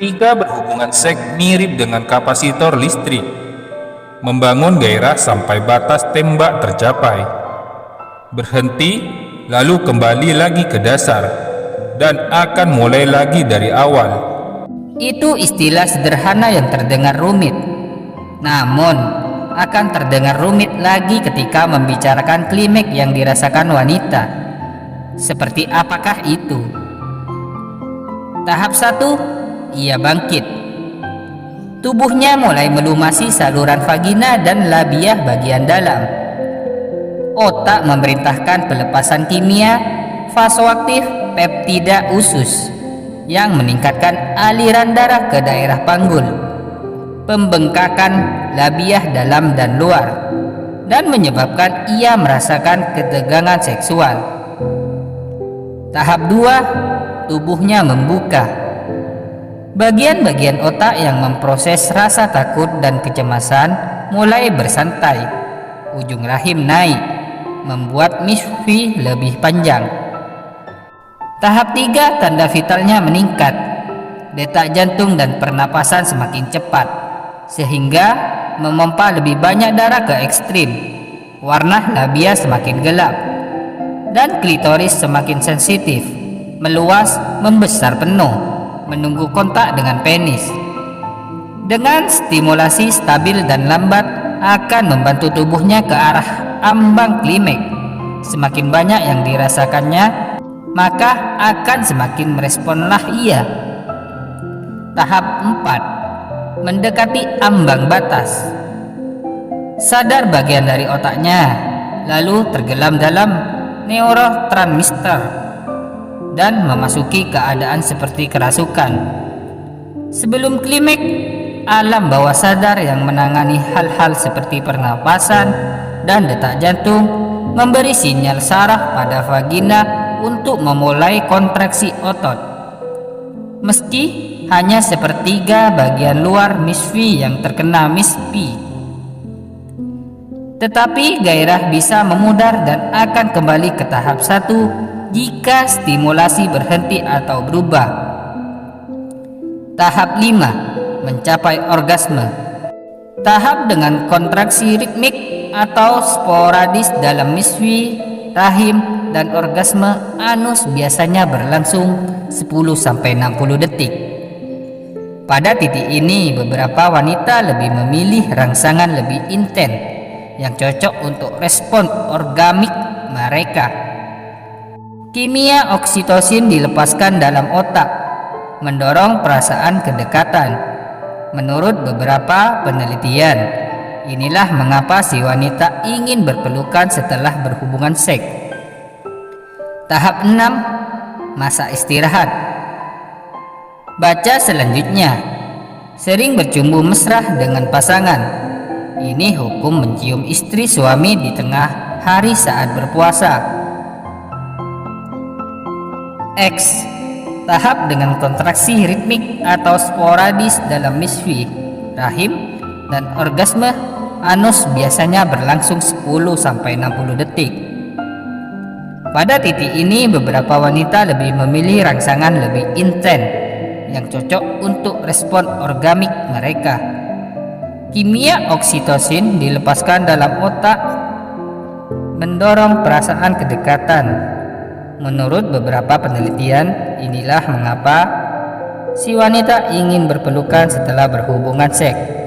Ketika berhubungan seks mirip dengan kapasitor listrik, membangun gairah sampai batas tembak tercapai, berhenti lalu kembali lagi ke dasar, dan akan mulai lagi dari awal. Itu istilah sederhana yang terdengar rumit, namun akan terdengar rumit lagi ketika membicarakan klimaks yang dirasakan wanita. Seperti apakah itu? Tahap 1, ia bangkit. Tubuhnya mulai melumasi saluran vagina dan labia bagian dalam. Otak memerintahkan pelepasan kimia vasoaktif peptida usus yang meningkatkan aliran darah ke daerah panggul, pembengkakan labia dalam dan luar, dan menyebabkan ia merasakan ketegangan seksual. Tahap 2, tubuhnya membuka. Bagian-bagian otak yang memproses rasa takut dan kecemasan mulai bersantai. Ujung rahim naik, membuat misfi lebih panjang. Tahap 3, tanda vitalnya meningkat. Detak jantung dan pernapasan semakin cepat, sehingga memompa lebih banyak darah ke ekstrim. Warna labia semakin gelap, dan klitoris semakin sensitif, meluas, membesar penuh, menunggu kontak dengan penis. Dengan stimulasi stabil dan lambat akan membantu tubuhnya ke arah ambang klimaks. Semakin banyak yang dirasakannya, maka akan semakin meresponlah ia. Tahap 4, mendekati ambang batas. Sadar bagian dari otaknya, lalu tenggelam dalam neurotransmitter dan memasuki keadaan seperti kerasukan. Sebelum klimaks, alam bawah sadar yang menangani hal-hal seperti pernapasan dan detak jantung memberi sinyal saraf pada vagina untuk memulai kontraksi otot. Meski hanya sepertiga bagian luar misfi yang terkena misfi, tetapi gairah bisa memudar dan akan kembali ke tahap 1 jika stimulasi berhenti atau berubah. Tahap 5, mencapai orgasme. Tahap dengan kontraksi ritmik atau sporadis dalam misfi, rahim, dan orgasme anus biasanya berlangsung 10-60 detik. Pada titik ini, beberapa wanita lebih memilih rangsangan lebih intens yang cocok untuk respon orgamik mereka. Kimia oksitosin dilepaskan dalam otak, mendorong perasaan kedekatan. Menurut beberapa penelitian, inilah mengapa si wanita ingin berpelukan setelah berhubungan seks. Tahap 6, masa istirahat. Baca selanjutnya. Sering bercumbu mesra dengan pasangan. Ini hukum mencium istri suami di tengah hari saat berpuasa. X, tahap dengan kontraksi ritmik atau sporadis dalam misfi, rahim, dan orgasme anus biasanya berlangsung 10-60 detik. Pada titik ini, beberapa wanita lebih memilih rangsangan lebih intens yang cocok untuk respon orgamik mereka. Kimia oksitosin dilepaskan dalam otak, mendorong perasaan kedekatan. Menurut beberapa penelitian, inilah mengapa si wanita ingin berpelukan setelah berhubungan seks.